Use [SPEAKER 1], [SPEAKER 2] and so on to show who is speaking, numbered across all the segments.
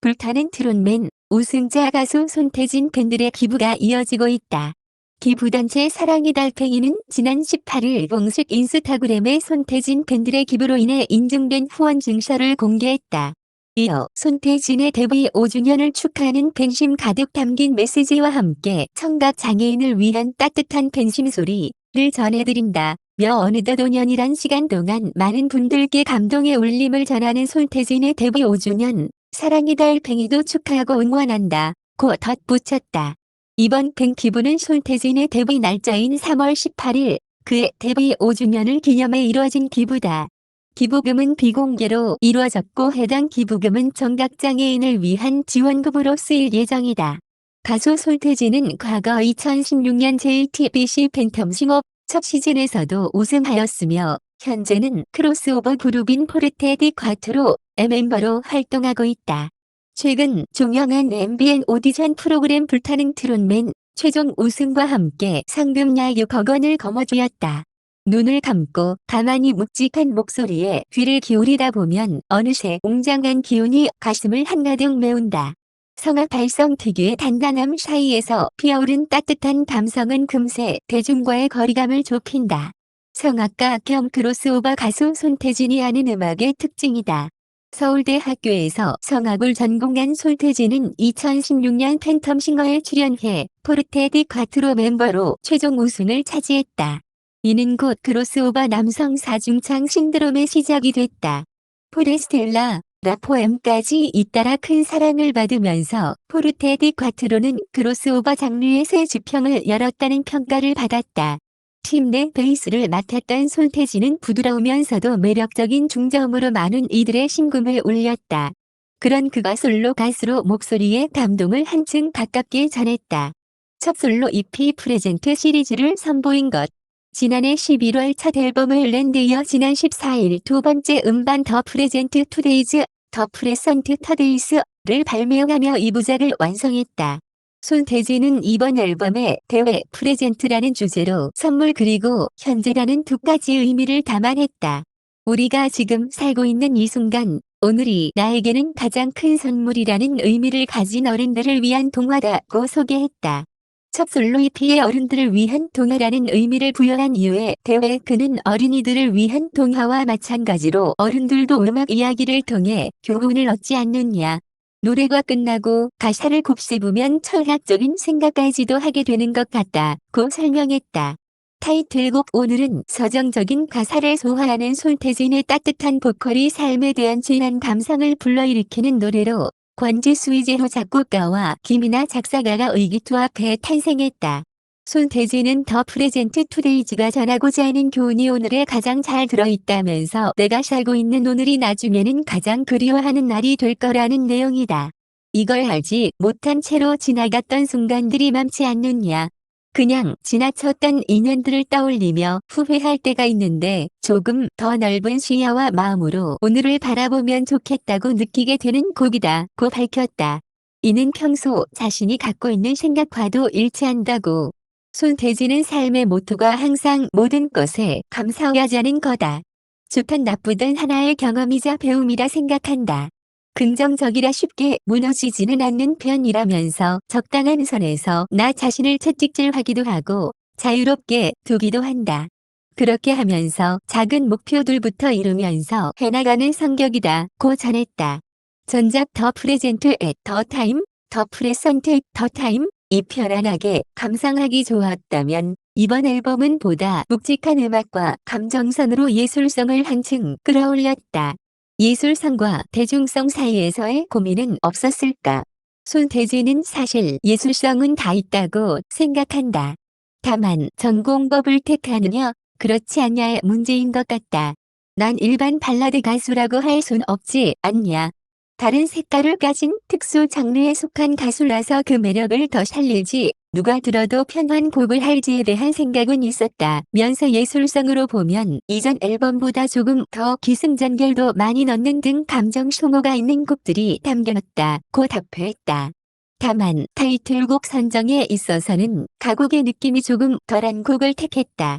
[SPEAKER 1] 불타는 트롯맨 우승자 가수 손태진 팬들의 기부가 이어지고 있다. 기부단체 사랑의 달팽이는 지난 18일 공식 인스타그램에 손태진 팬들의 기부로 인해 인증된 후원 증서를 공개했다. 이어 손태진의 데뷔 5주년을 축하하는 팬심 가득 담긴 메시지와 함께 청각 장애인을 위한 따뜻한 팬심 소리를 전해드린다. 어느덧 5년이란 시간 동안 많은 분들께 감동의 울림을 전하는 손태진의 데뷔 5주년, 사랑의 달팽이도 축하하고 응원한다. 고 덧붙였다. 이번 팬 기부는 손태진의 데뷔 날짜인 3월 18일, 그의 데뷔 5주년을 기념해 이루어진 기부다. 기부금은 비공개로 이루어졌고 해당 기부금은 청각장애인을 위한 지원금으로 쓰일 예정이다. 가수 손태진은 과거 2016년 JTBC 팬텀싱어 첫 시즌에서도 우승하였으며 현재는 크로스오버 그룹인 포르테 디 콰트로의 멤버로 활동하고 있다. 최근 종영한 MBN 오디션 프로그램 불타는 트롯맨 최종 우승과 함께 상금약 6억 원을 거머쥐었다. 눈을 감고 가만히 묵직한 목소리에 귀를 기울이다 보면 어느새 웅장한 기운이 가슴을 한가득 메운다. 성악 발성 특유의 단단함 사이에서 피어오른 따뜻한 감성은 금세 대중과의 거리감을 좁힌다. 성악가 겸 크로스오버 가수 손태진이 하는 음악의 특징이다. 서울대 학교에서 성악을 전공한 손태진은 2016년 팬텀싱어에 출연해 포르테 디 콰트로 멤버로 최종 우승을 차지했다. 이는 곧 크로스오버 남성 사중창 신드롬의 시작이 됐다. 포레스텔라, 라포엠까지 잇따라 큰 사랑을 받으면서 포르테 디 콰트로는 크로스오버 장르의 새 지평을 열었다는 평가를 받았다. 팀 내 베이스를 맡았던 손태진은 부드러우면서도 매력적인 중저음으로 많은 이들의 심금을 울렸다. 그런 그가 솔로 가수로 목소리의 감동을 한층 가깝게 전했다. 첫 솔로 EP 프레젠트 시리즈를 선보인 것. 지난해 11월 첫 앨범을 낸 데 이어 지난 14일 두 번째 음반 더 프레젠트 투데이즈, 더 프레선트 터데이스를 발매하며 2부작을 완성했다. 손태진은 이번 앨범에 대회 프레젠트라는 주제로 선물 그리고 현재라는 두 가지 의미를 담아냈다. 우리가 지금 살고 있는 이 순간, 오늘이 나에게는 가장 큰 선물이라는 의미를 가진 어른들을 위한 동화다고 소개했다. 첫 솔로 EP의 어른들을 위한 동화라는 의미를 부여한 이유에 대회 그는 어린이들을 위한 동화와 마찬가지로 어른들도 음악 이야기를 통해 교훈을 얻지 않느냐. 노래가 끝나고 가사를 곱씹으면 철학적인 생각까지도 하게 되는 것 같다고 설명했다. 타이틀곡 오늘은 서정적인 가사를 소화하는 손태진의 따뜻한 보컬이 삶에 대한 진한 감성을 불러일으키는 노래로 권지수이제호 작곡가와 김이나 작사가가 의기투합해 탄생했다. 손태진은 더 프레젠트 투데이즈가 전하고자 하는 교훈이 오늘에 가장 잘 들어있다면서 내가 살고 있는 오늘이 나중에는 가장 그리워하는 날이 될 거라는 내용이다. 이걸 알지 못한 채로 지나갔던 순간들이 많지 않느냐. 그냥 지나쳤던 인연들을 떠올리며 후회할 때가 있는데 조금 더 넓은 시야와 마음으로 오늘을 바라보면 좋겠다고 느끼게 되는 곡이다고 밝혔다. 이는 평소 자신이 갖고 있는 생각과도 일치한다고. 손태진은 삶의 모토가 항상 모든 것에 감사하자는 거다. 좋든 나쁘든 하나의 경험이자 배움이라 생각한다. 긍정적이라 쉽게 무너지지는 않는 편이라면서 적당한 선에서 나 자신을 채찍질하기도 하고 자유롭게 두기도 한다. 그렇게 하면서 작은 목표들부터 이루면서 해나가는 성격이다고 전했다. 전작 더 프레젠트 앳 더 타임, 더 프레선트 더 타임 이 편안하게 감상하기 좋았다면 이번 앨범은 보다 묵직한 음악과 감정선으로 예술성을 한층 끌어올렸다. 예술성과 대중성 사이에서의 고민은 없었을까? 손태진은 사실 예술성은 다 있다고 생각한다. 다만 전공법을 택하느냐, 그렇지 않냐의 문제인 것 같다. 난 일반 발라드 가수라고 할 순 없지 않냐. 다른 색깔을 가진 특수 장르에 속한 가수라서 그 매력을 더 살리지 누가 들어도 편한 곡을 할지에 대한 생각은 있었다면서 예술성으로 보면 이전 앨범보다 조금 더 기승전결도 많이 넣는 등 감정 소모가 있는 곡들이 담겨있다고 답했다. 다만 타이틀곡 선정에 있어서는 가곡의 느낌이 조금 덜한 곡을 택했다.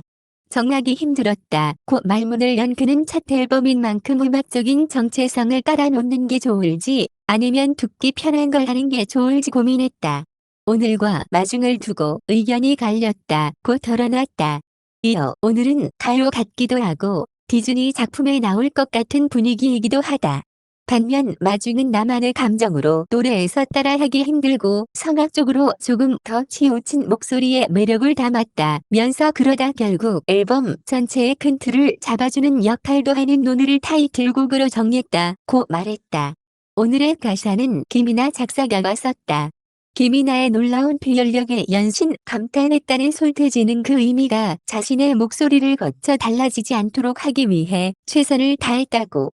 [SPEAKER 1] 정하기 힘들었다. 고 말문을 연 그는 첫 앨범인 만큼 음악적인 정체성을 깔아놓는 게 좋을지 아니면 듣기 편한 걸 하는 게 좋을지 고민했다. 오늘과 마중을 두고 의견이 갈렸다. 고 털어놨다. 이어 오늘은 가요 같기도 하고 디즈니 작품에 나올 것 같은 분위기이기도 하다. 반면 마중은 나만의 감정으로 노래에서 따라하기 힘들고 성악적으로 조금 더 치우친 목소리에 매력을 담았다 면서 그러다 결국 앨범 전체의 큰 틀을 잡아주는 역할도 하는 오늘을 타이틀곡으로 정했다고 말했다. 오늘의 가사는 김이나 작사가가 썼다. 김이나의 놀라운 표현력에 연신 감탄했다는 손태진은 그 의미가 자신의 목소리를 거쳐 달라지지 않도록 하기 위해 최선을 다했다고.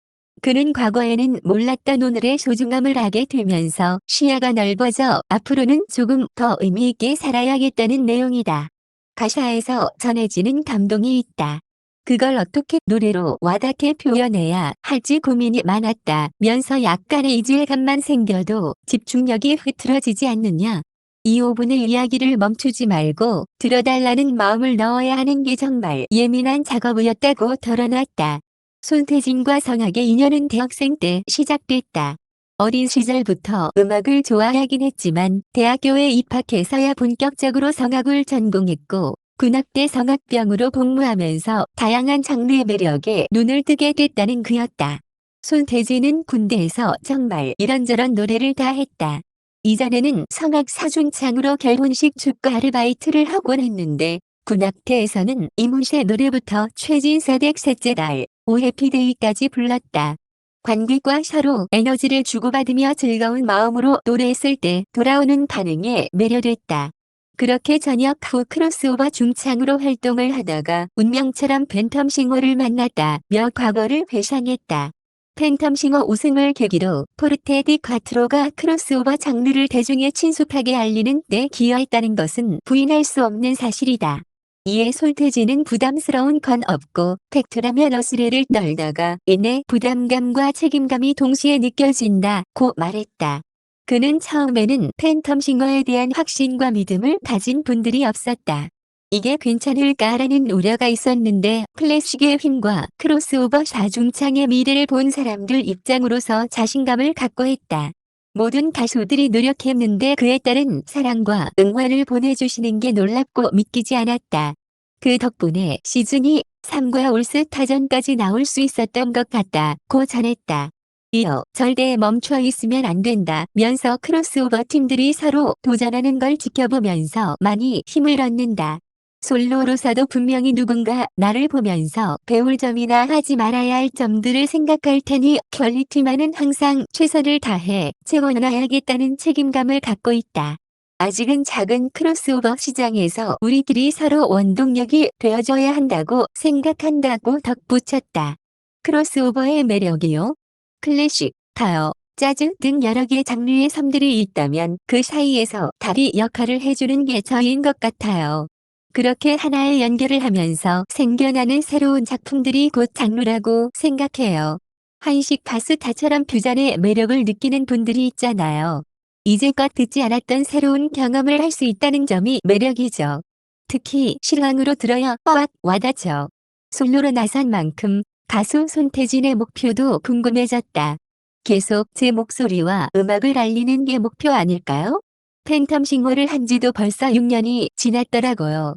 [SPEAKER 1] 그는 과거에는 몰랐던 오늘의 소중함을 알게 되면서 시야가 넓어져 앞으로는 조금 더 의미 있게 살아야겠다는 내용이다. 가사에서 전해지는 감동이 있다. 그걸 어떻게 노래로 와닿게 표현해야 할지 고민이 많았다 면서 약간의 이질감만 생겨도 집중력이 흐트러지지 않느냐. 이 5분의 이야기를 멈추지 말고 들어달라는 마음을 넣어야 하는 게 정말 예민한 작업이었다고 털어놨다. 손태진과 성악의 인연은 대학생 때 시작됐다. 어린 시절부터 음악을 좋아하긴 했지만 대학교에 입학해서야 본격적으로 성악을 전공했고 군악대 성악병으로 복무하면서 다양한 장르의 매력에 눈을 뜨게 됐다는 그였다. 손태진은 군대에서 정말 이런저런 노래를 다 했다. 이전에는 성악 사중창으로 결혼식 축가 아르바이트를 하곤 했는데 군악대에서는 이문세 노래부터 최진서댁 셋째 달, 오 해피데이까지 불렀다. 관객과 서로 에너지를 주고받으며 즐거운 마음으로 노래했을 때 돌아오는 반응에 매료됐다. 그렇게 전역 후 크로스오버 중창으로 활동을 하다가 운명처럼 팬텀싱어를 만났다며 과거를 회상했다. 팬텀싱어 우승을 계기로 포르테 디 콰트로가 크로스오버 장르를 대중에 친숙하게 알리는 데 기여했다는 것은 부인할 수 없는 사실이다. 이에 손태진은 부담스러운 건 없고 팩트라면 어스레를 떨다가 이내 부담감과 책임감이 동시에 느껴진다고 말했다. 그는 처음에는 팬텀싱어에 대한 확신과 믿음을 가진 분들이 없었다. 이게 괜찮을까라는 우려가 있었는데 클래식의 힘과 크로스오버 사중창의 미래를 본 사람들 입장으로서 자신감을 갖고 했다. 모든 가수들이 노력했는데 그에 따른 사랑과 응원을 보내주시는 게 놀랍고 믿기지 않았다. 그 덕분에 시즌이 3과 올스타전까지 나올 수 있었던 것 같다고 전했다. 이어 절대 멈춰 있으면 안 된다면서 크로스오버 팀들이 서로 도전하는 걸 지켜보면서 많이 힘을 얻는다. 솔로로서도 분명히 누군가 나를 보면서 배울 점이나 하지 말아야 할 점들을 생각할 테니 퀄리티만은 항상 최선을 다해 채워놔야겠다는 책임감을 갖고 있다. 아직은 작은 크로스오버 시장에서 우리들이 서로 원동력이 되어줘야 한다고 생각한다고 덧붙였다. 크로스오버의 매력이요? 클래식, 가요, 재즈 등 여러 개의 장르의 섬들이 있다면 그 사이에서 다리 역할을 해주는 게 저인 것 같아요. 그렇게 하나의 연결을 하면서 생겨나는 새로운 작품들이 곧 장르라고 생각해요. 한식 파스타처럼 퓨전의 매력을 느끼는 분들이 있잖아요. 이제껏 듣지 않았던 새로운 경험을 할 수 있다는 점이 매력이죠. 특히 실황으로 들어야 꽉 와닿죠. 솔로로 나선 만큼 가수 손태진의 목표도 궁금해졌다. 계속 제 목소리와 음악을 알리는 게 목표 아닐까요? 팬텀싱어를 한 지도 벌써 6년이 지났더라고요.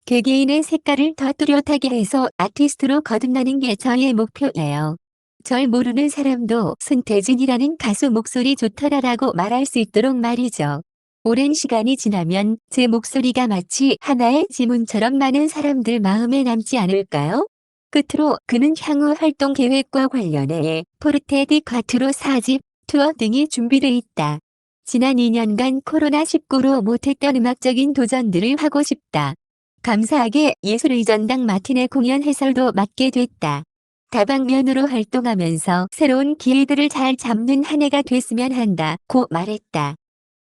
[SPEAKER 1] 개개인의 색깔을 더 뚜렷하게 해서 아티스트로 거듭나는 게 저의 목표예요. 절 모르는 사람도 손태진이라는 가수 목소리 좋더라라고 말할 수 있도록 말이죠. 오랜 시간이 지나면 제 목소리가 마치 하나의 지문처럼 많은 사람들 마음에 남지 않을까요? 끝으로 그는 향후 활동 계획과 관련해 포르테 디 콰트로 4집, 투어 등이 준비돼 있다. 지난 2년간 코로나19로 못했던 음악적인 도전들을 하고 싶다. 감사하게 예술의전당 마틴의 공연 해설도 맡게 됐다. 다방면으로 활동하면서 새로운 기회들을 잘 잡는 한 해가 됐으면 한다고 말했다.